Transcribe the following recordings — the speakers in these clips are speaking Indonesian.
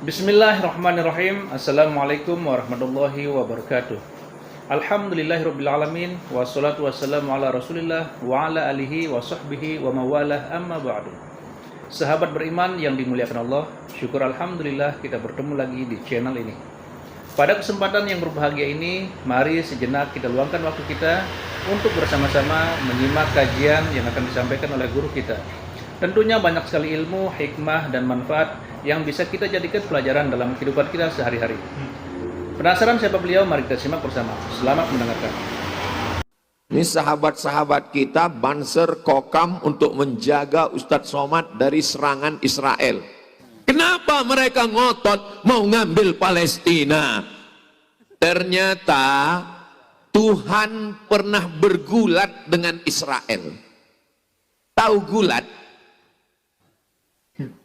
Bismillahirrahmanirrahim. Assalamualaikum warahmatullahi wabarakatuh. Alhamdulillahirrabbilalamin. Wassalatu wassalamu ala rasulillah wa ala alihi wa sahbihi wa mawalah amma ba'du. Sahabat beriman yang dimuliakan Allah, syukur alhamdulillah kita bertemu lagi di channel ini. Pada kesempatan yang berbahagia ini, mari sejenak kita luangkan waktu kita untuk bersama-sama menyimak kajian yang akan disampaikan oleh guru kita. Tentunya banyak sekali ilmu, hikmah, dan manfaat yang bisa kita jadikan pelajaran dalam kehidupan kita sehari-hari. Penasaran siapa beliau? Mari kita simak bersama. Selamat mendengarkan. Ini sahabat-sahabat kita Banser Kokam untuk menjaga Ustadz Somad dari serangan Israel. Kenapa mereka ngotot mau ngambil Palestina? Ternyata Tuhan pernah bergulat dengan Israel. Tahu gulat?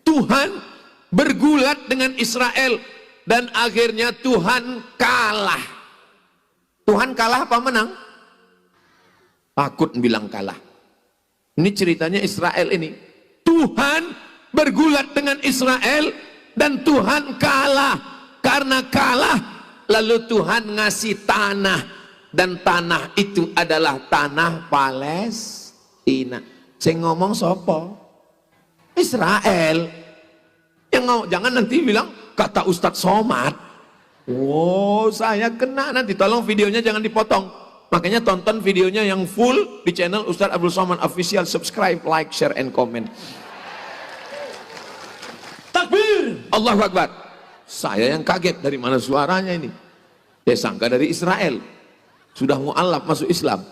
Tuhan bergulat dengan Israel dan akhirnya Tuhan kalah. Tuhan kalah apa menang? Takut bilang kalah. Ini ceritanya Israel ini. Tuhan bergulat dengan Israel dan Tuhan kalah. Karena kalah lalu Tuhan ngasih tanah, dan tanah itu adalah tanah Palestina. Saya ngomong sopo? Israel. Jangan nanti bilang kata Ustadz Somad. Oh, saya kena nanti. Tolong videonya jangan dipotong. Makanya tonton videonya yang full di channel Ustadz Abdul Somad Official. Subscribe, like, share, and comment. Takbir! Allahu Akbar. Saya yang kaget, dari mana suaranya ini? Saya sangka dari Israel. Sudah mu'alaf masuk Islam.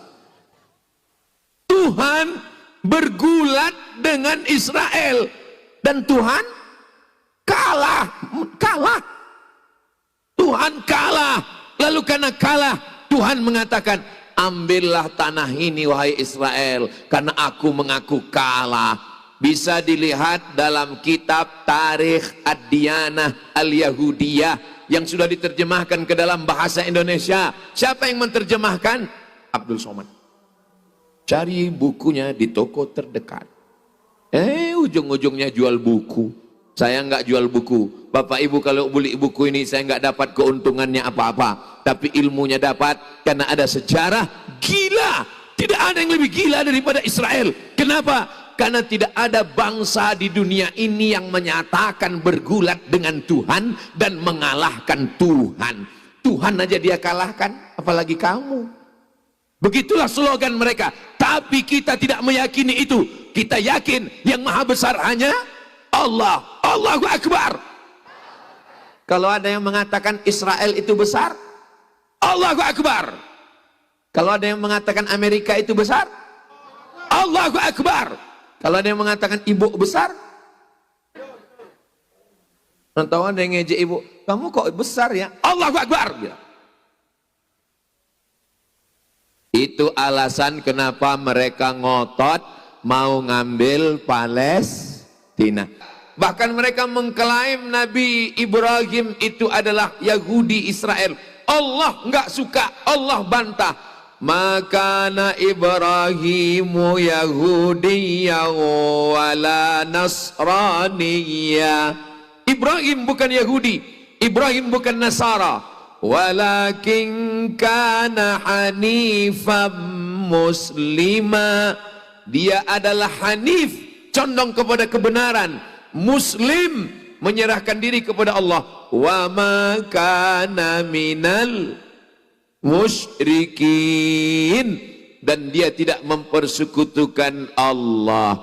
Tuhan bergulat dengan Israel dan Tuhan kalah. Tuhan kalah. Lalu karena kalah, Tuhan mengatakan, ambillah tanah ini wahai Israel, karena aku mengaku kalah. Bisa dilihat dalam kitab Tarikh Ad-Diyanah Al-Yahudiyah yang sudah diterjemahkan ke dalam bahasa Indonesia. Siapa yang menerjemahkan? Abdul Somad. Cari bukunya di toko terdekat. Ujung-ujungnya jual buku. Saya nggak jual buku. Bapak Ibu kalau beli buku ini saya nggak dapat keuntungannya apa-apa. Tapi ilmunya dapat karena ada sejarah gila. Tidak ada yang lebih gila daripada Israel. Kenapa? Karena tidak ada bangsa di dunia ini yang menyatakan bergulat dengan Tuhan dan mengalahkan Tuhan. Tuhan aja dia kalahkan, apalagi kamu. Begitulah slogan mereka. Tapi kita tidak meyakini itu. Kita yakin yang maha besar hanya Allah. Allahu Akbar. Kalau ada yang mengatakan Israel itu besar, Allahu Akbar. Kalau ada yang mengatakan Amerika itu besar, Allahu Akbar. Kalau ada yang mengatakan ibu besar, atau ada yang ngejek ibu, kamu kok besar ya? Allahu Akbar. Itu alasan kenapa mereka ngotot mau ngambil Palestina. Bahkan mereka mengklaim Nabi Ibrahim itu adalah Yahudi Israel. Allah nggak suka, Allah bantah. Makana Ibrahimu Yahudiyya wala Nasraniyya. Ibrahim bukan Yahudi, Ibrahim bukan Nasara, walakin kana hanifam muslima. Dia adalah hanif, condong kepada kebenaran, muslim, menyerahkan diri kepada Allah. Wa ma kana minal musyrikin, dan dia tidak mempersekutukan Allah.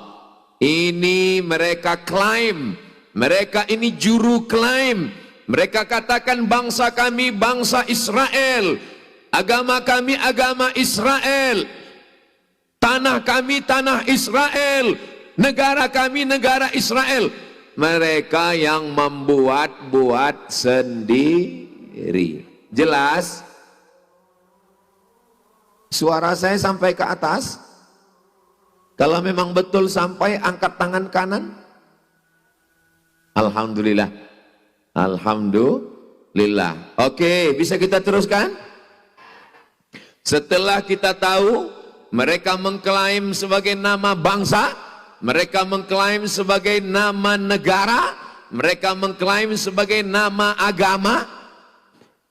Ini mereka klaim, mereka ini juru klaim. Mereka katakan bangsa kami bangsa Israel, agama kami agama Israel, tanah kami tanah Israel, negara kami negara Israel. Mereka yang membuat-buat sendiri. Jelas? Suara saya sampai ke atas? Kalau memang betul sampai, angkat tangan kanan. Alhamdulillah. Alhamdulillah. Oke, bisa kita teruskan? Setelah kita tahu mereka mengklaim sebagai nama bangsa, mereka mengklaim sebagai nama negara, mereka mengklaim sebagai nama agama.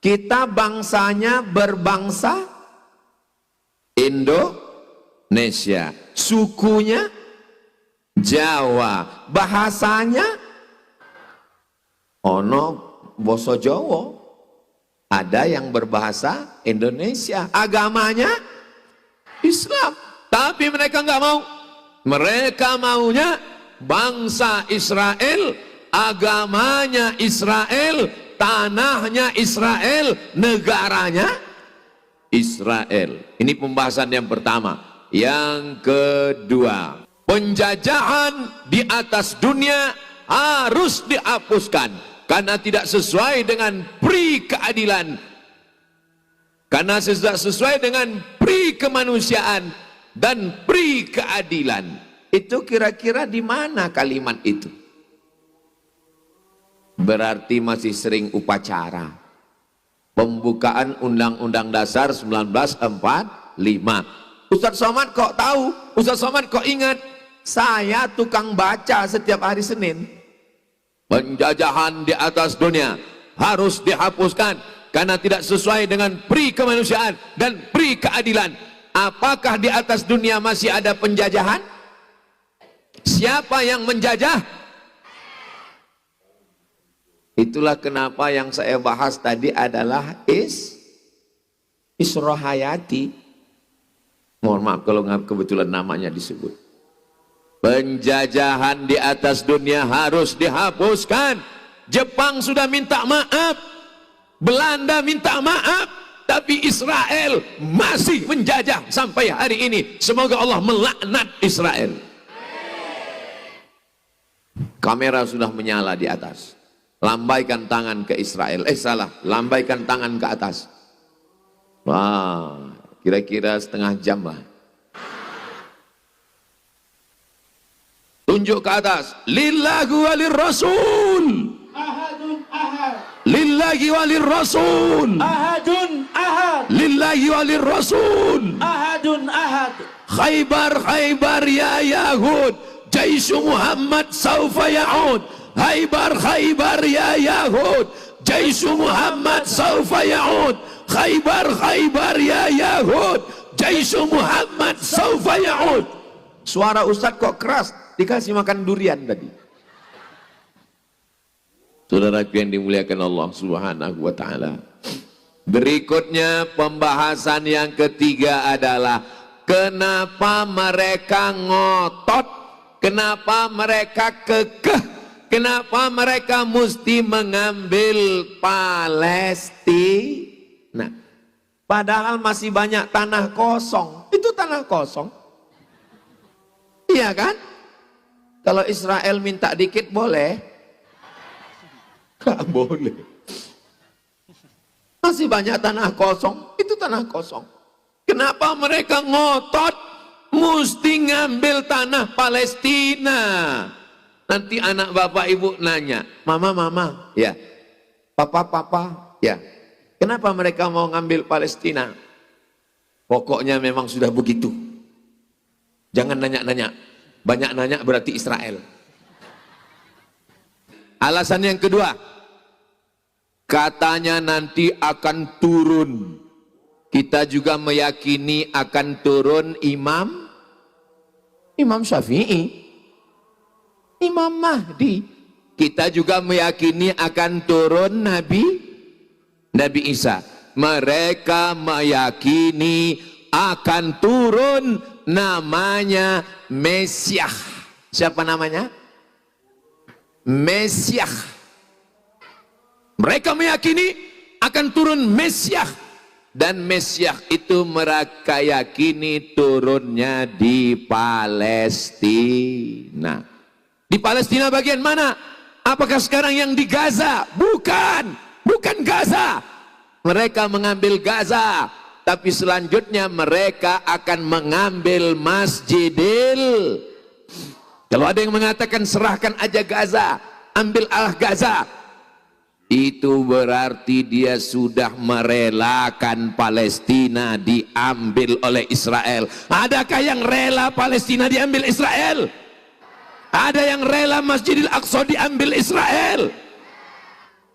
Kita bangsanya berbangsa Indonesia, sukunya Jawa, bahasanya ono boso Jawa, ada yang berbahasa Indonesia, agamanya Islam, tapi mereka nggak mau. Mereka maunya bangsa Israel, agamanya Israel, tanahnya Israel, negaranya Israel. Ini pembahasan yang pertama. Yang kedua, penjajahan di atas dunia harus dihapuskan karena tidak sesuai dengan pri keadilan, karena tidak sesuai dengan pri kemanusiaan dan pri keadilan. Itu kira-kira di mana kalimat itu? Berarti masih sering upacara pembukaan Undang-Undang Dasar 1945. Ustaz Somad kok tahu? Ustaz Somad kok ingat? Saya tukang baca setiap hari Senin. Penjajahan di atas dunia harus dihapuskan karena tidak sesuai dengan pri kemanusiaan dan pri keadilan. Apakah di atas dunia masih ada penjajahan? Siapa yang menjajah? Itulah kenapa yang saya bahas tadi adalah Isra Hayati. Mohon maaf kalau kebetulan namanya disebut. Penjajahan di atas dunia harus dihapuskan. Jepang sudah minta maaf, Belanda minta maaf, tapi Israel masih menjajah sampai hari ini. Semoga Allah melaknat Israel. Kamera sudah menyala di atas. Lambaikan tangan ke Israel. Lambaikan tangan ke atas. Wah, kira-kira setengah jam lah. Tunjuk ke atas. Lillahi walir rasul. Ahadun ahad. Lillahi walir rasul. Ahadun ahad. Lillahi walir rasul. Ahadun ahad. Khaybar Khaybar ya Yahud. Jaisu Muhammad saufa ya'ud. Khaybar Khaybar ya Yahud. Jaisu Muhammad saufa ya'ud. Khaybar Khaybar ya Yahud. Jaisu Muhammad saufa ya'ud. Suara Ustaz kok keras? Dikasih makan durian tadi. Saudaraku yang dimuliakan Allah Subhanahu wa taala. Berikutnya pembahasan yang ketiga adalah kenapa mereka ngotot, kenapa mereka kekeh, kenapa mereka mesti mengambil Palestina. Padahal masih banyak tanah kosong. Itu tanah kosong. Iya kan? Kalau Israel minta dikit boleh? Gak boleh. Masih banyak tanah kosong. Itu tanah kosong. Kenapa mereka ngotot mesti ngambil tanah Palestina? Nanti anak bapak ibu nanya, mama, ya, papa, ya, kenapa mereka mau ngambil Palestina? Pokoknya memang sudah begitu. Jangan nanya-nanya. Banyak nanya berarti Israel. Alasan yang kedua, katanya nanti akan turun. Kita juga meyakini akan turun Imam Syafi'i, Imam Mahdi. Kita juga meyakini akan turun Nabi Isa. Mereka meyakini akan turun namanya Mesiah. Siapa namanya? Mesiah. Mereka meyakini akan turun Mesiah. Dan Mesiah itu mereka yakini turunnya di Palestina. Di Palestina bagian mana? Apakah sekarang yang di Gaza? Bukan Gaza. Mereka mengambil Gaza, tapi selanjutnya mereka akan mengambil Masjidil. Kalau ada yang mengatakan serahkan aja Gaza, ambil Allah Gaza, itu berarti dia sudah merelakan Palestina diambil oleh Israel. Adakah yang rela Palestina diambil Israel? Ada yang rela Masjidil Aqsa diambil Israel?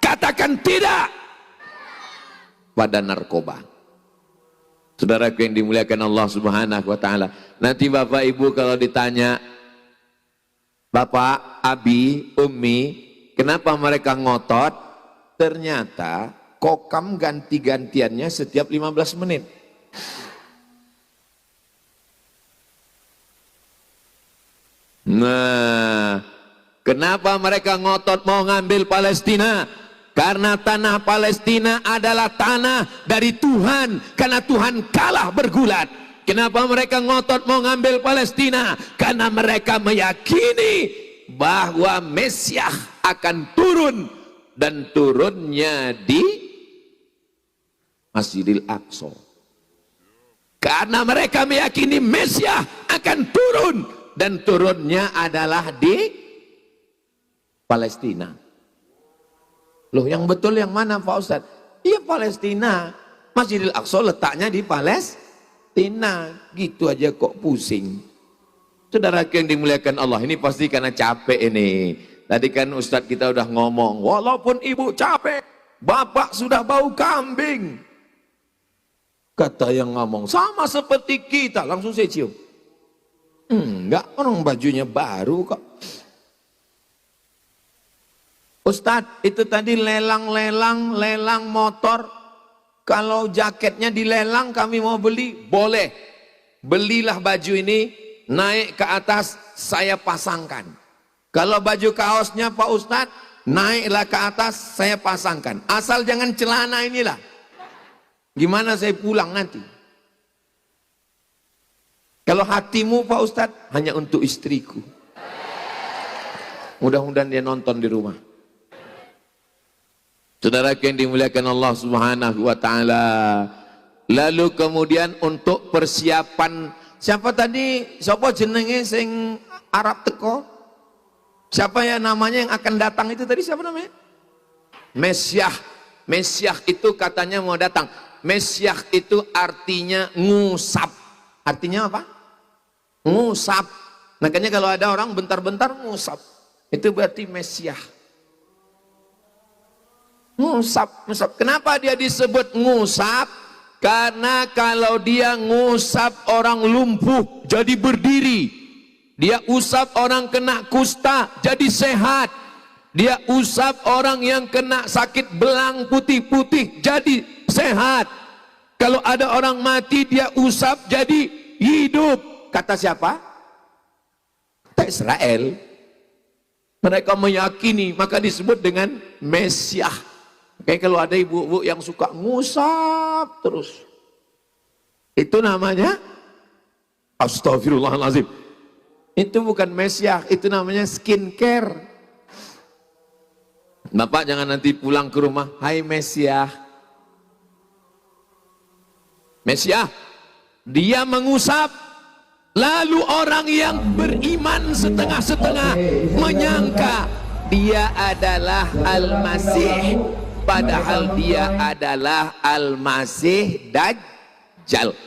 Katakan tidak pada narkoba. Saudaraku yang dimuliakan Allah Subhanahu wa taala. Nanti Bapak Ibu kalau ditanya, Bapak, Abi, Umi, kenapa mereka ngotot? Ternyata kokam ganti-gantiannya setiap 15 menit. Nah, kenapa mereka ngotot mau ngambil Palestina? Karena tanah Palestina adalah tanah dari Tuhan, karena Tuhan kalah bergulat. Kenapa mereka ngotot mau ngambil Palestina? Karena mereka meyakini bahwa Mesias akan turun, dan turunnya di Masjidil Aqsa. Karena mereka meyakini Mesias akan turun, dan turunnya adalah di Palestina. Loh, yang betul yang mana Pak Ustadz? Iya, Palestina. Masjidil Aqsa letaknya di Palestina. Gitu aja kok pusing. Saudara yang dimuliakan Allah, ini pasti karena capek ini. Tadi kan Ustadz kita udah ngomong, walaupun ibu capek, bapak sudah bau kambing. Kata yang ngomong, sama seperti kita, langsung saya cium. Enggak, orang bajunya baru kok. Ustadz, itu tadi lelang motor. Kalau jaketnya dilelang kami mau beli, boleh. Belilah baju ini, naik ke atas, saya pasangkan. Kalau baju kaosnya Pak Ustadz, naiklah ke atas, saya pasangkan. Asal jangan celana inilah. Gimana saya pulang nanti? Kalau hatimu Pak Ustadz, hanya untuk istriku. Mudah-mudahan dia nonton di rumah. Saudara yang dimuliakan Allah Subhanahu wa taala. Lalu kemudian untuk persiapan, siapa tadi? Siapa jenenge sing Arab teko? Siapa ya namanya yang akan datang itu tadi, siapa namanya? Mesias. Mesias itu katanya mau datang. Mesias itu artinya ngusap. Artinya apa? Ngusap. Makanya kalau ada orang bentar-bentar ngusap, itu berarti Mesias. Ngusap. Kenapa dia disebut ngusap? Karena kalau dia ngusap orang lumpuh jadi berdiri. Dia usap orang kena kusta jadi sehat. Dia usap orang yang kena sakit belang putih-putih jadi sehat. Kalau ada orang mati dia usap jadi hidup. Kata siapa? Kata Israel. Mereka meyakini, maka disebut dengan Mesias. Kayak kalau ada ibu-ibu yang suka ngusap terus, itu namanya astagfirullahaladzim. Itu bukan Mesias, itu namanya skincare. Bapak jangan nanti pulang ke rumah, hai Mesias. Mesias, dia mengusap. Lalu orang yang beriman setengah-setengah menyangka dia adalah Al-Masih, padahal dia adalah Al-Masih Dajjal.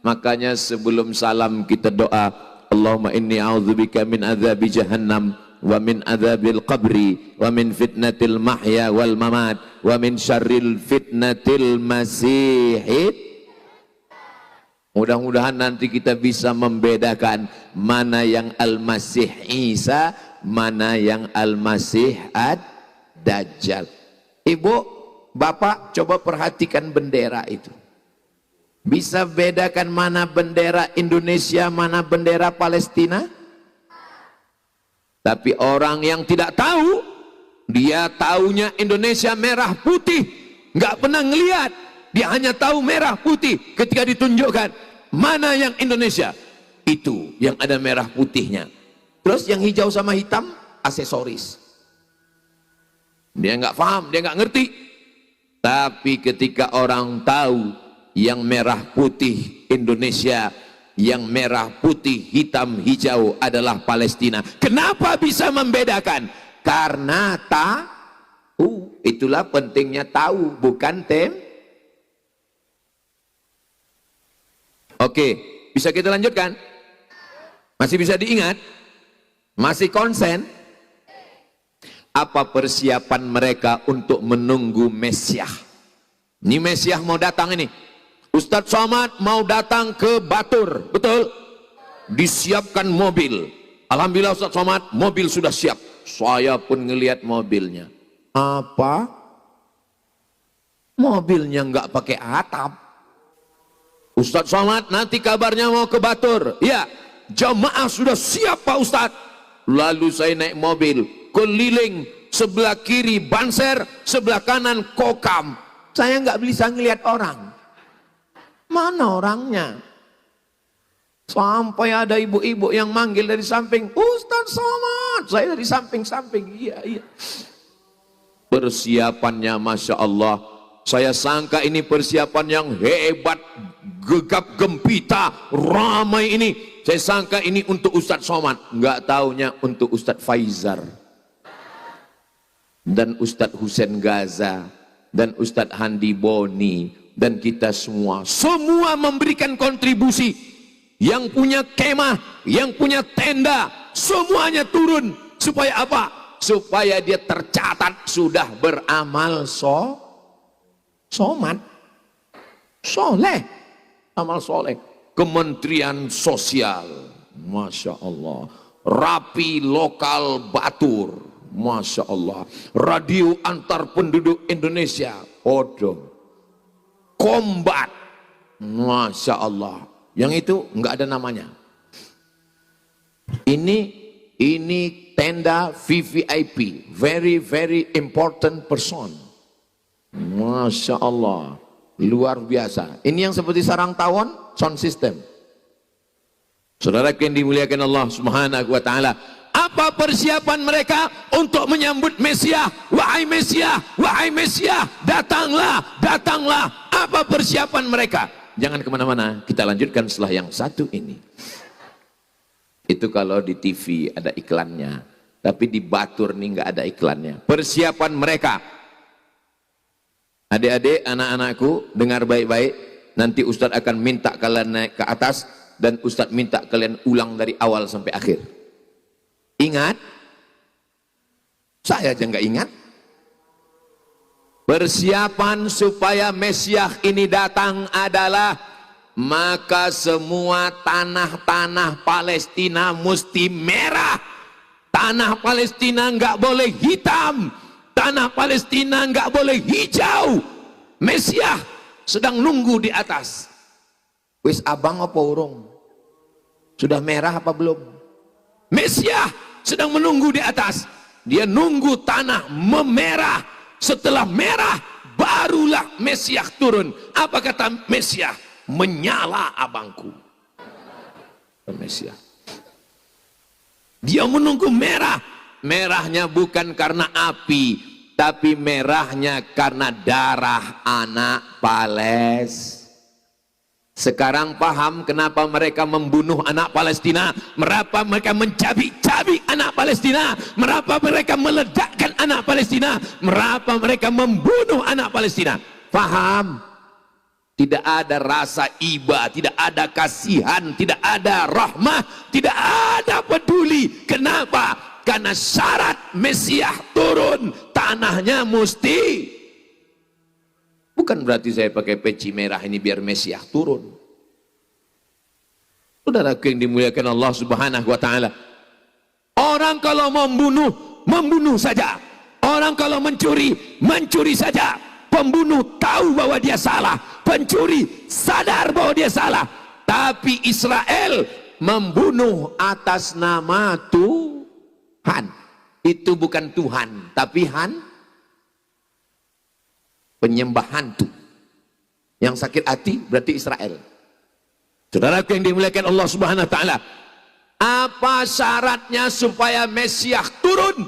Makanya sebelum salam kita doa, Allahumma inni a'udzubika min adzabi jahannam wa min adzabil qabri wa min fitnatil mahya wal mamat wa min syarril fitnatil masihid. Mudah-mudahan nanti kita bisa membedakan mana yang Al-Masih Isa, mana yang Al-Masih Ad-Dajjal. Ibu, bapak coba perhatikan bendera itu. Bisa bedakan mana bendera Indonesia, mana bendera Palestina? Tapi orang yang tidak tahu, dia taunya Indonesia merah putih, nggak pernah ngelihat. Dia hanya tahu merah putih. Ketika ditunjukkan mana yang Indonesia, itu yang ada merah putihnya. Terus yang hijau sama hitam aksesoris. Dia nggak paham, dia nggak ngerti. Tapi ketika orang tahu yang merah putih Indonesia, yang merah putih hitam hijau adalah Palestina. Kenapa bisa membedakan? Karena tahu. Itulah pentingnya tahu, bukan Oke, bisa kita lanjutkan? Masih bisa diingat? Masih konsen? Apa persiapan mereka untuk menunggu Mesiah? Ini Mesiah mau datang ini. Ustadz Somad mau datang ke Batur, betul? Disiapkan mobil. Alhamdulillah Ustadz Somad, mobil sudah siap. Saya pun ngelihat mobilnya. Apa? Mobilnya nggak pakai atap. Ustadz Somad nanti kabarnya mau ke Batur. Ya, jamaah sudah siap Pak Ustadz. Lalu saya naik mobil, keliling, sebelah kiri Banser, sebelah kanan Kokam. Saya nggak bisa ngelihat orang. Mana orangnya? Sampai ada ibu-ibu yang manggil dari samping, Ustadz Somad. Saya dari samping-samping, iya. Persiapannya Masya Allah. Saya sangka ini persiapan yang hebat, gegap gempita, ramai ini. Saya sangka ini untuk Ustadz Somad. Nggak taunya untuk Ustadz Faizar. Dan Ustadz Husain Gaza. Dan Ustadz Handi Boni. Dan kita semua. Semua memberikan kontribusi. Yang punya kemah, yang punya tenda. Semuanya turun. Supaya apa? Supaya dia tercatat sudah beramal Somad. Soleh. Amal soleh. Kementerian Sosial, Masya Allah. Rapi Lokal Batur, Masya Allah. Radio Antar Penduduk Indonesia, Odo. Kombat, Masya Allah. Yang itu nggak ada namanya. Ini tenda VVIP, very very important person. Masya Allah. Luar biasa. Ini yang seperti sarang tawon, sound system. Saudara yang dimuliakan Allah Subhanahu wa taala, apa persiapan mereka untuk menyambut Mesiah? Wahai Mesiah, wahai Mesiah, datanglah, datanglah. Apa persiapan mereka? Jangan kemana-mana, kita lanjutkan setelah yang satu ini. Itu kalau di TV ada iklannya, tapi di Batur nih nggak ada iklannya. Persiapan mereka. Adik-adik, anak-anakku, dengar baik-baik. Nanti Ustadz akan minta kalian naik ke atas dan Ustadz minta kalian ulang dari awal sampai akhir. Ingat? Saya aja nggak ingat. Persiapan supaya Mesiah ini datang adalah maka semua tanah-tanah Palestina mesti merah. Tanah Palestina nggak boleh hitam. Tanah Palestina nggak boleh hijau. Mesiah sedang nunggu di atas. Wis abang apa urung? Sudah merah apa belum? Mesiah sedang menunggu di atas. Dia nunggu tanah memerah. Setelah merah barulah Mesiah turun. Apa kata Mesiah? Menyala abangku. Mesiah. Dia menunggu merah. Merahnya bukan karena api, tapi merahnya karena darah anak Palestina. Sekarang paham kenapa mereka membunuh anak Palestina, mengapa mereka mencabik-cabik anak Palestina, mengapa mereka meledakkan anak Palestina, mengapa mereka membunuh anak Palestina. Paham? Tidak ada rasa iba, tidak ada kasihan, tidak ada rahmah, tidak ada peduli. Kenapa? Karena syarat Mesiah turun, tanahnya mesti. Bukan berarti saya pakai peci merah ini biar Mesiah turun. Saudara yang dimuliakan Allah Subhanahu wa taala. Orang kalau membunuh, membunuh saja. Orang kalau mencuri, mencuri saja. Pembunuh tahu bahwa dia salah, pencuri sadar bahwa dia salah. Tapi Israel membunuh atas nama Tuhan. Itu bukan Tuhan, tapi penyembah hantu. Yang sakit hati berarti Israel. Saudara yang dimuliakan Allah Subhanahu wa taala, apa syaratnya supaya Mesiah turun?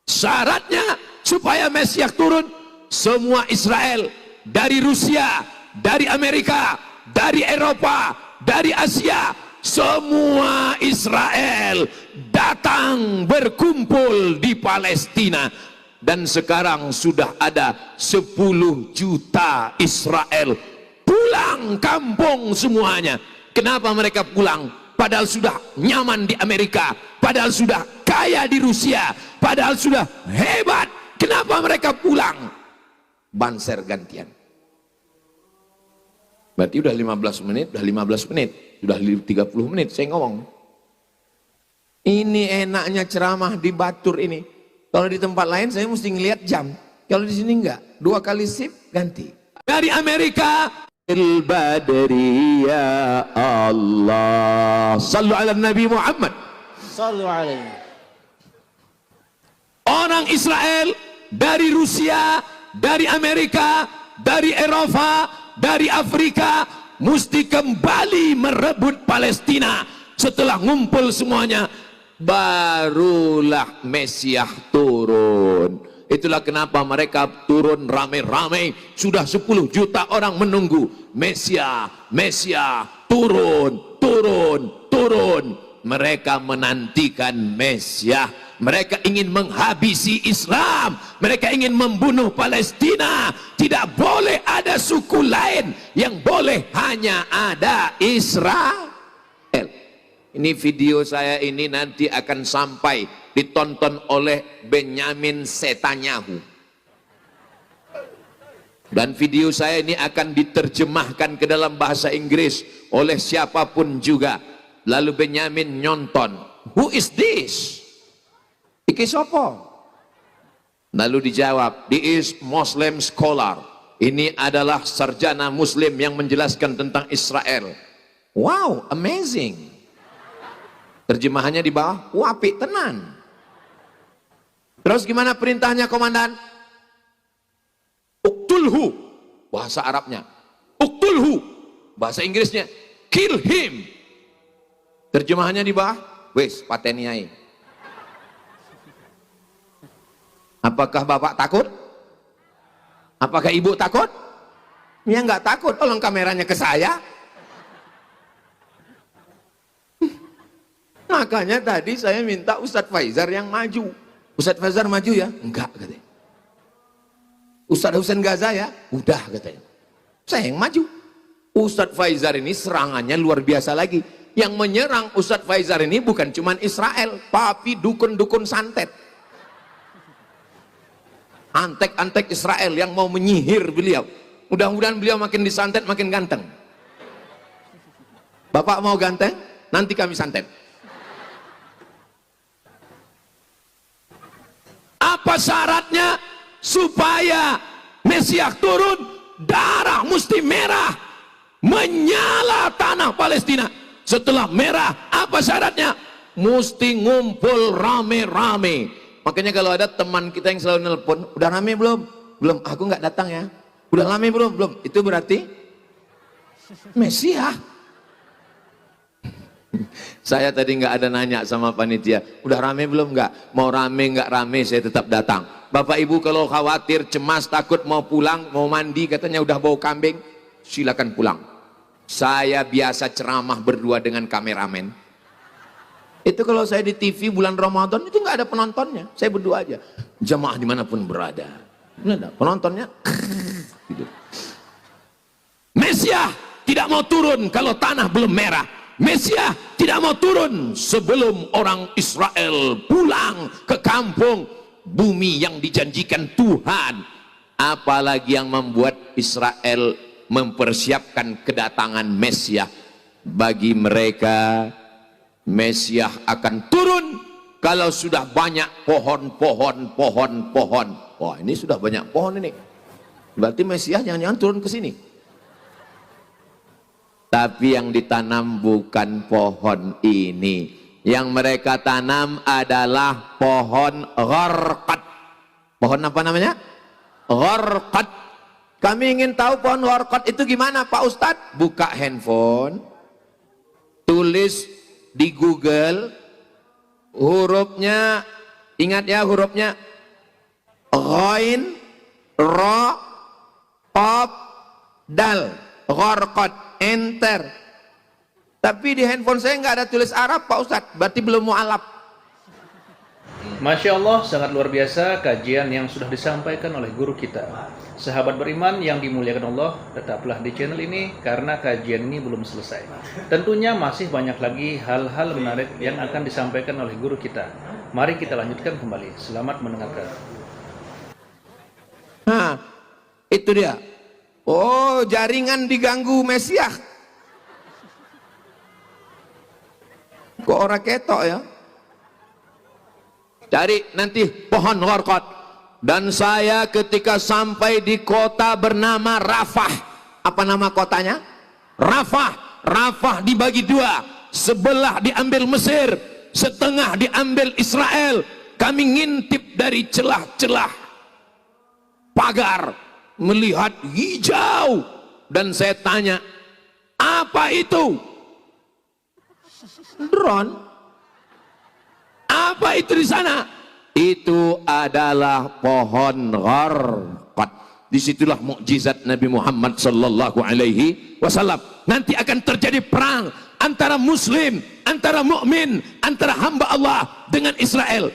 Syaratnya supaya Mesiah turun, semua Israel dari Rusia, dari Amerika, dari Eropa, dari Asia, semua Israel datang berkumpul di Palestina. Dan sekarang sudah ada 10 juta Israel pulang kampung semuanya. Kenapa mereka pulang? padahal sudah nyaman di Amerika, padahal sudah kaya di Rusia, padahal sudah hebat. Kenapa mereka pulang? Banser gantian. Berarti udah 15 menit, udah 15 menit, sudah 30 menit saya ngomong. Ini enaknya ceramah di Batur ini. Kalau di tempat lain saya mesti ngelihat jam. Kalau di sini enggak, 2 kali sip ganti. Dari Amerika, al-badri ya Allah. Sallu ala Nabi Muhammad. Sallu alaihi. Orang Israel dari Rusia, dari Amerika, dari Eropa, dari Afrika mesti kembali merebut Palestina. Setelah ngumpul semuanya, barulah Mesias turun. Itulah kenapa mereka turun rame-rame. Sudah 10 juta orang menunggu Mesias, Mesias turun, turun, turun. Mereka menantikan Mesias. Mereka ingin menghabisi Islam. Mereka ingin membunuh Palestina. Tidak boleh ada suku lain. Yang boleh hanya ada Israel. Ini video saya ini nanti akan sampai ditonton oleh Benyamin Netanyahu. Dan video saya ini akan diterjemahkan ke dalam bahasa Inggris oleh siapapun juga. Lalu Benyamin nyonton. Who is this? Iki sopo? Lalu dijawab, he is Muslim scholar. Ini adalah sarjana Muslim yang menjelaskan tentang Israel. Wow, amazing. Terjemahannya di bawah, wapi tenan. Terus gimana perintahnya komandan? Uktulhu, bahasa Arabnya. Uktulhu, bahasa Inggrisnya. Kill him. Terjemahannya di bawah, wes pateniai. Apakah bapak takut? Apakah ibu takut? Ya nggak takut, tolong kameranya ke saya. Makanya tadi saya minta Ustadz Faizar yang maju. Ustadz Faizar maju ya? Enggak katanya. Ustadz Husain Gaza ya? Udah katanya. Saya yang maju. Ustadz Faizar ini serangannya luar biasa lagi. Yang menyerang Ustadz Faizar ini bukan cuma Israel, tapi dukun-dukun santet. Antek-antek Israel yang mau menyihir beliau. Mudah-mudahan beliau makin disantet makin ganteng. Bapak mau ganteng? Nanti kami santet. Apa syaratnya supaya Mesias turun? Darah mesti merah menyala tanah Palestina. Setelah merah, apa syaratnya? Mesti ngumpul rame-rame. Makanya kalau ada teman kita yang selalu nelpon, udah rame belum? Belum, aku nggak datang ya. Udah rame belum? Belum. Itu berarti Mesias. Saya tadi nggak ada nanya sama panitia, udah rame belum? Nggak, mau rame nggak rame saya tetap datang. Bapak ibu kalau khawatir, cemas, takut mau pulang, mau mandi, katanya udah bau kambing, silakan pulang. Saya biasa ceramah berdua dengan kameramen. Itu kalau saya di TV bulan Ramadan itu nggak ada penontonnya, saya berdua aja. Jamaah dimanapun berada, ada penontonnya. Gitu. Mesias tidak mau turun kalau tanah belum merah. Mesias tidak mau turun sebelum orang Israel pulang ke kampung bumi yang dijanjikan Tuhan. Apalagi yang membuat Israel mempersiapkan kedatangan Mesias. Bagi mereka Mesias akan turun kalau sudah banyak pohon-pohon. Wah, ini sudah banyak pohon ini. Berarti Mesias jangan-jangan turun ke sini. Tapi yang ditanam bukan pohon ini. Yang mereka tanam adalah pohon gharqad. Pohon apa namanya? Gharqad. Kami ingin tahu pohon gharqad itu gimana Pak Ustadz? Buka handphone, tulis di Google, hurufnya, ingat ya hurufnya, ghain, ra, qaf, dal, gharqad. Enter. Tapi di handphone saya nggak ada tulis Arab Pak Ustadz, berarti belum mu'alaf. Masya Allah, sangat luar biasa kajian yang sudah disampaikan oleh guru kita. Sahabat beriman yang dimuliakan Allah, tetaplah di channel ini karena kajian ini belum selesai. Tentunya masih banyak lagi hal-hal menarik yang akan disampaikan oleh guru kita. Mari kita lanjutkan kembali. Selamat mendengarkan. Nah, itu dia. Oh, jaringan diganggu Mesiah. Kok orang ketok ya? Cari nanti pohon gharqad. Dan saya ketika sampai di kota bernama Rafah. Apa nama kotanya? Rafah. Rafah dibagi dua. Sebelah diambil Mesir, setengah diambil Israel. Kami ngintip dari celah-celah pagar, melihat hijau. Dan saya tanya, apa itu? Drone. Apa itu di sana? Itu adalah pohon gharqad. Disitulah mukjizat Nabi Muhammad sallallahu alaihi wasallam. Nanti akan terjadi perang antara muslim, antara mukmin, antara hamba Allah dengan Israel.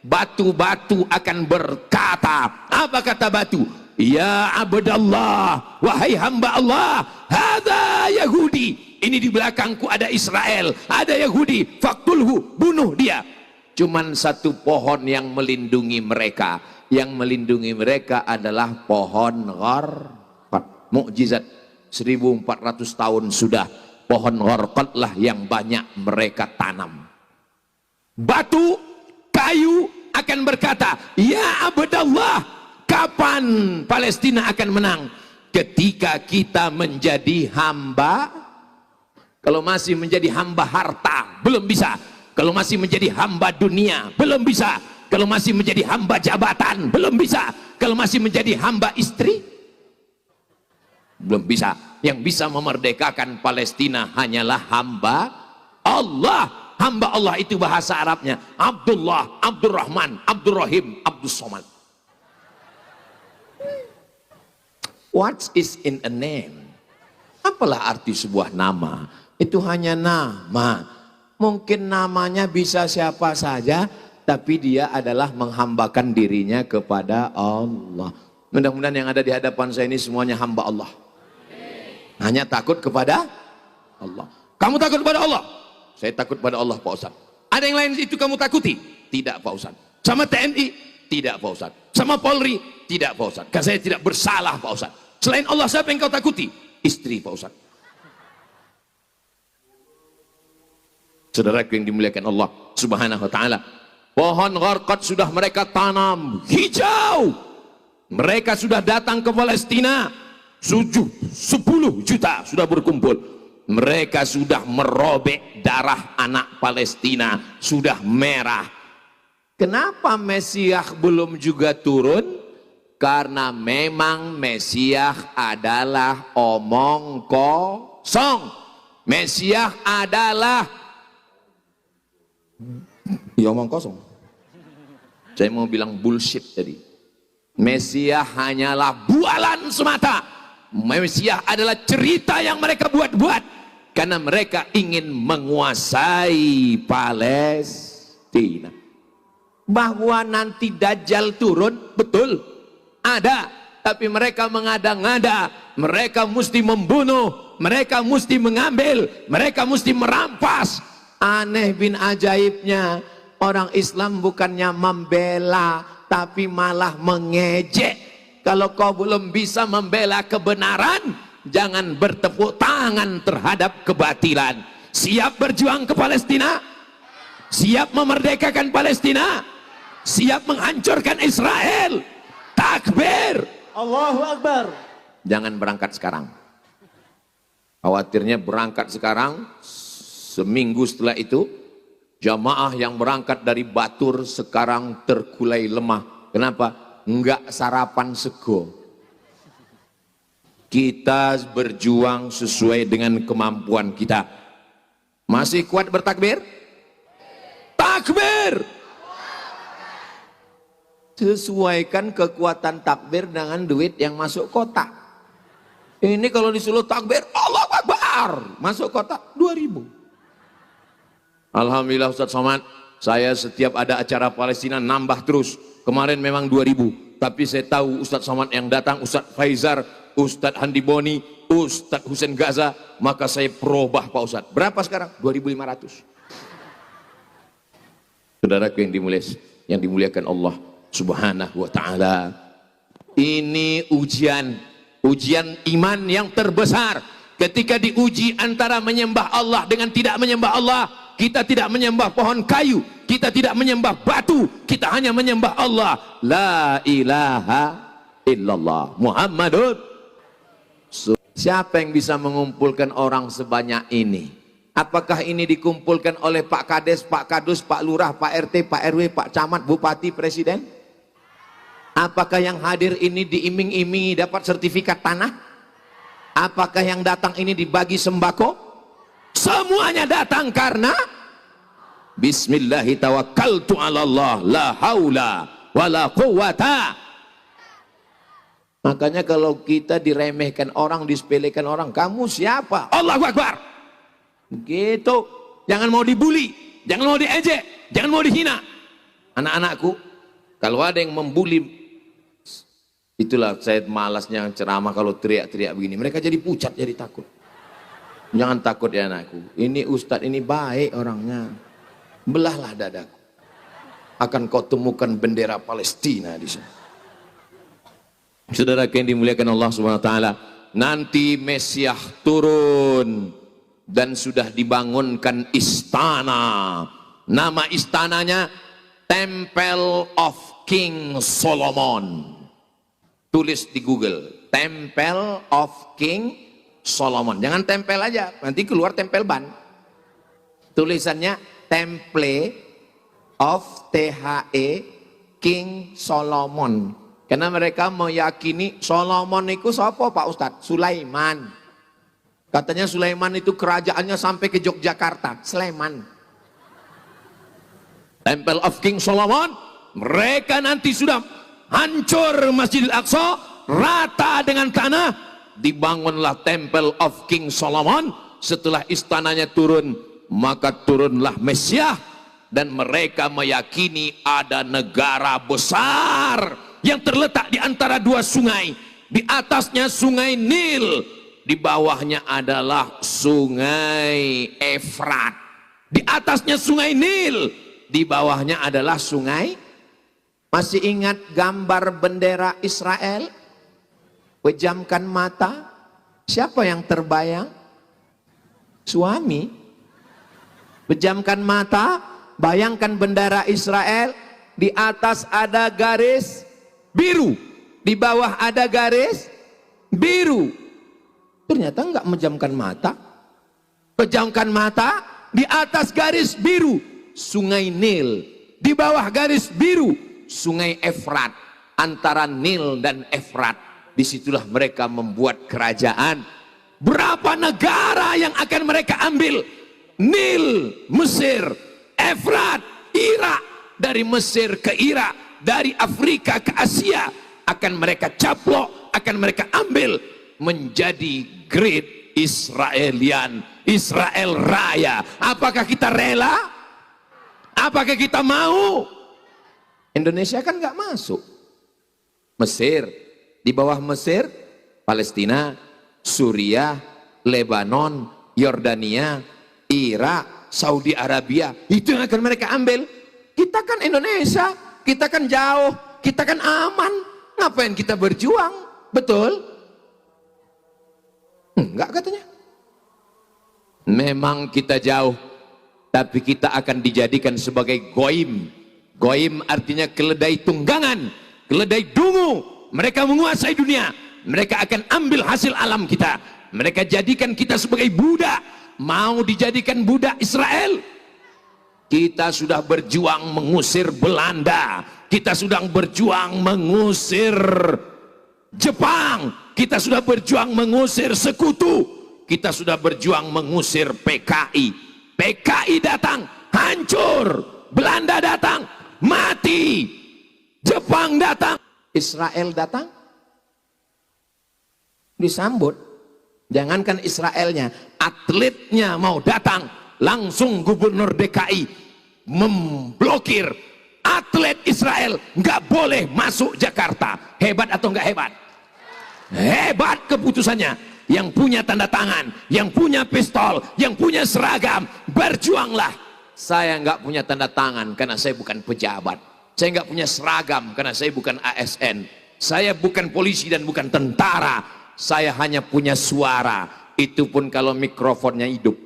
Batu-batu akan berkata, apa kata batu? Ya abdallah, wahai hamba Allah, hadza Yahudi. Ini di belakangku ada Israel, ada Yahudi, faktulhu, bunuh dia. Cuman satu pohon yang melindungi mereka. Yang melindungi mereka adalah pohon gharqad. Mukjizat 1400 tahun sudah. Pohon gharqad lah yang banyak mereka tanam. Batu, kayu akan berkata, ya abdallah, kapan Palestina akan menang? Ketika kita menjadi hamba. Kalau masih menjadi hamba harta, belum bisa. Kalau masih menjadi hamba dunia, belum bisa. Kalau masih menjadi hamba jabatan, belum bisa. Kalau masih menjadi hamba istri, belum bisa. Yang bisa memerdekakan Palestina hanyalah hamba Allah. Hamba Allah itu bahasa Arabnya Abdullah, Abdurrahman, Abdurrahim, Abdussamad. What is in a name? Apalah arti sebuah nama? Itu hanya nama. Mungkin namanya bisa siapa saja, tapi dia adalah menghambakan dirinya kepada Allah. Mudah-mudahan yang ada di hadapan saya ini semuanya hamba Allah. Hanya takut kepada Allah. Kamu takut kepada Allah? Saya takut pada Allah, Pak Ustaz. Ada yang lain itu kamu takuti? Tidak, Pak Ustaz. Sama TNI? Tidak, Pak Ustaz. Sama Polri? Tidak, Pak Ustaz. Karena saya tidak bersalah, Pak Ustaz. Selain Allah, siapa yang kau takuti? Istri, Pak Ustaz. Saudaraku yang dimuliakan Allah Subhanahu wa taala. Pohon gharqad sudah mereka tanam hijau. Mereka sudah datang ke Palestina. 10 juta sudah berkumpul. Mereka sudah merobek darah anak Palestina, sudah merah. Kenapa Mesiah belum juga turun? Karena memang Mesiah adalah omong kosong. Mesiah adalah ya omong kosong. Saya mau bilang bullshit tadi. Mesiah hanyalah bualan semata. Mesiah adalah cerita yang mereka buat-buat karena mereka ingin menguasai Palestina. Bahwa nanti Dajjal turun, betul ada, tapi mereka mengada-ngada. Mereka mesti membunuh, mereka mesti mengambil, mereka mesti merampas. Aneh bin ajaibnya, orang Islam bukannya membela, tapi malah mengejek. Kalau kau belum bisa membela kebenaran, jangan bertepuk tangan terhadap kebatilan. Siap berjuang ke Palestina? Siap memerdekakan Palestina? Siap menghancurkan Israel? Takbir! Allahu Akbar. Jangan berangkat sekarang. Khawatirnya berangkat sekarang, seminggu setelah itu, jamaah yang berangkat dari Batur sekarang terkulai lemah. Kenapa? Enggak sarapan sego. Kita berjuang sesuai dengan kemampuan kita. Masih kuat bertakbir? Takbir! Sesuaikan kekuatan takbir dengan duit yang masuk kotak. Ini kalau disuruh takbir, Allahu Akbar, masuk kotak 2.000. Alhamdulillah Ustaz Somad, Saya setiap ada acara Palestina nambah terus. Kemarin memang 2000, tapi saya tahu Ustadz Somad yang datang, Ustadz Faizar, Ustadz Handi Boni, Ustadz Husain Gaza, maka saya perubah Pak Ustadz. Berapa sekarang? 2500. Saudaraku yang dimuliakan Allah Subhanahu wa taala. Ini ujian iman yang terbesar. Ketika diuji antara menyembah Allah dengan tidak menyembah Allah, kita tidak menyembah pohon kayu, kita tidak menyembah batu, kita hanya menyembah Allah. La ilaha illallah Muhammadun. Siapa yang bisa mengumpulkan orang sebanyak ini? Apakah ini dikumpulkan oleh Pak Kades, Pak Kadus, Pak Lurah, Pak RT, Pak RW, Pak Camat, Bupati, Presiden? Apakah yang hadir ini diiming-imingi dapat sertifikat tanah? Apakah yang datang ini dibagi sembako? Semuanya datang karena Bismillahi tawakkaltu ala Allah, la haula wala quwata. Makanya kalau kita diremehkan orang, disepelekan orang, kamu siapa? Allahu Akbar. Gitu. Jangan mau dibully, jangan mau diejek, jangan mau dihina. Anak-anakku, kalau ada yang membuli, itulah saya malasnya ceramah kalau teriak-teriak begini. Mereka jadi pucat, jadi takut. Jangan takut ya anakku. Ini ustadz ini baik orangnya. Belahlah dadaku. Akan kau temukan bendera Palestina di sini. Saudara yang dimuliakan Allah Subhanahu wa taala, nanti Mesiah turun dan sudah dibangunkan istana. Nama istananya Temple of King Solomon. Tulis di Google, Temple of King Solomon. Jangan tempel aja, nanti keluar tempel ban. Tulisannya Temple of King Solomon. Karena mereka meyakini Solomon itu siapa Pak Ustadz? Sulaiman. Katanya Sulaiman itu kerajaannya sampai ke Yogyakarta, Sleman. Temple of King Solomon, mereka nanti sudah hancur Masjidil Aqsa, rata dengan tanah, dibangunlah Temple of King Solomon. Setelah istananya turun, maka turunlah Mesiah, dan mereka meyakini ada negara besar yang terletak di antara dua sungai. Di atasnya sungai Nil, di bawahnya adalah sungai Efrat. Di atasnya sungai Nil, di bawahnya adalah sungai. Masih ingat gambar bendera Israel? Pejamkan mata. Siapa yang terbayang? Suami. Pejamkan mata, bayangkan bendera Israel. Di atas ada garis biru, di bawah ada garis biru. Ternyata enggak menjamkan mata. Pejamkan mata, di atas garis biru sungai Nil, di bawah garis biru sungai Efrat. Antara Nil dan Efrat, disitulah mereka membuat kerajaan. Berapa negara yang akan mereka ambil? Nil, Mesir; Efrat, Irak. Dari Mesir ke Irak, dari Afrika ke Asia, akan mereka caplok, akan mereka ambil menjadi Great Israelian, Israel Raya. Apakah kita rela? Apakah kita mau? Indonesia kan nggak masuk. Mesir, di bawah Mesir, Palestina, Suriah, Lebanon, Yordania, Irak, Saudi Arabia. Itu yang akan mereka ambil. Kita kan Indonesia, kita kan jauh, kita kan aman. Ngapain kita berjuang? Betul? Enggak katanya. Memang kita jauh, tapi kita akan dijadikan sebagai goim. Goim artinya keledai tunggangan, keledai dungu. Mereka menguasai dunia. Mereka akan ambil hasil alam kita. Mereka jadikan kita sebagai budak. Mau dijadikan budak Israel? Kita sudah berjuang mengusir Belanda, kita sudah berjuang mengusir Jepang, kita sudah berjuang mengusir Sekutu, kita sudah berjuang mengusir PKI. PKI datang, hancur. Belanda datang, mati. Jepang datang, Israel datang, disambut. Jangankan Israelnya, atletnya mau datang, langsung gubernur DKI memblokir atlet Israel nggak boleh masuk Jakarta. Hebat atau nggak hebat? Hebat keputusannya. Yang punya tanda tangan, yang punya pistol, yang punya seragam, berjuanglah. Saya nggak punya tanda tangan karena saya bukan pejabat. Saya nggak punya seragam karena saya bukan ASN. Saya bukan polisi dan bukan tentara. Saya hanya punya suara. Itu pun kalau mikrofonnya hidup.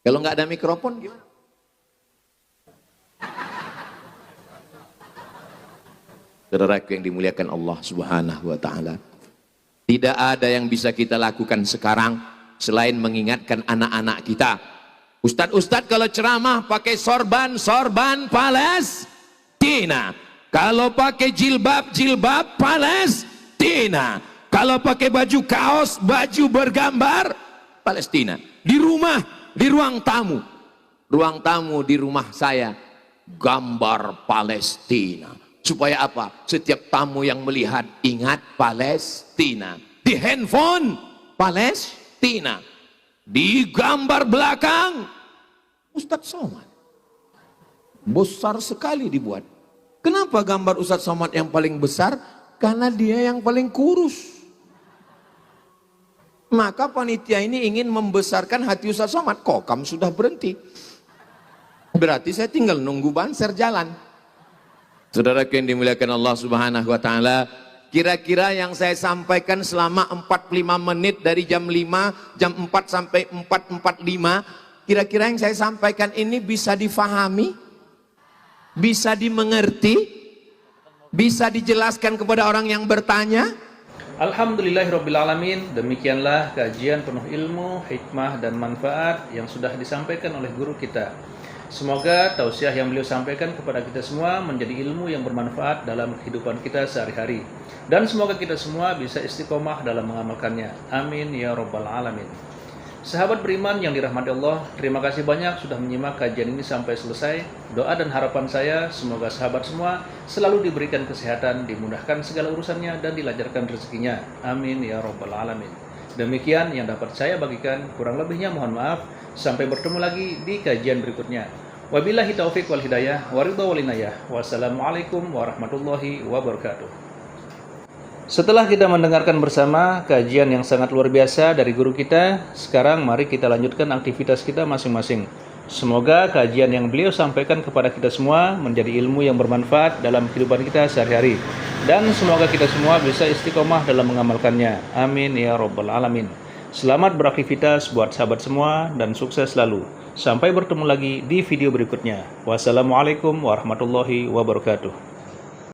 Kalau nggak ada mikrofon gimana? Saudaraku yang dimuliakan Allah Subhanahu wa Ta'ala, tidak ada yang bisa kita lakukan sekarang selain mengingatkan anak-anak kita. Ustadz kalau ceramah pakai sorban Palestina. Kalau pakai jilbab Palestina. Kalau pakai baju kaos, baju bergambar Palestina. Di rumah, di ruang tamu di rumah saya gambar Palestina. Supaya apa? Setiap tamu yang melihat ingat Palestina. Di handphone Palestina. Di gambar belakang Ustadz Somad. Besar sekali dibuat. Kenapa gambar Ustadz Somad yang paling besar? Karena dia yang paling kurus. Maka panitia ini ingin membesarkan hati Ustadz Somad. Kokam sudah berhenti. Berarti saya tinggal nunggu banser jalan. Saudara yang dimuliakan Allah Subhanahu wa Ta'ala, kira-kira yang saya sampaikan selama 45 menit dari jam 5, jam 4 sampai 4.45, kira-kira yang saya sampaikan ini bisa difahami, bisa dimengerti, bisa dijelaskan kepada orang yang bertanya? Alhamdulillahirrabbilalamin. Demikianlah kajian penuh ilmu, hikmah dan manfaat yang sudah disampaikan oleh guru kita. Semoga tausiah yang beliau sampaikan kepada kita semua menjadi ilmu yang bermanfaat dalam kehidupan kita sehari-hari. Dan semoga kita semua bisa istiqomah dalam mengamalkannya. Amin ya rabbal alamin. Sahabat beriman yang dirahmati Allah, terima kasih banyak sudah menyimak kajian ini sampai selesai. Doa dan harapan saya, semoga sahabat semua selalu diberikan kesehatan, dimudahkan segala urusannya, dan dilancarkan rezekinya. Amin ya rabbal alamin. Demikian yang dapat saya bagikan, kurang lebihnya mohon maaf. Sampai bertemu lagi di kajian berikutnya. Wabillahi taufiq wal hidayah, waridha wal inayah. Wassalamualaikum warahmatullahi wabarakatuh. Setelah kita mendengarkan bersama kajian yang sangat luar biasa dari guru kita, sekarang mari kita lanjutkan aktivitas kita masing-masing. Semoga kajian yang beliau sampaikan kepada kita semua menjadi ilmu yang bermanfaat dalam kehidupan kita sehari-hari. Dan semoga kita semua bisa istiqomah dalam mengamalkannya. Amin ya rabbal alamin. Selamat beraktivitas buat sahabat semua dan sukses selalu. Sampai bertemu lagi di video berikutnya. Wassalamualaikum warahmatullahi wabarakatuh.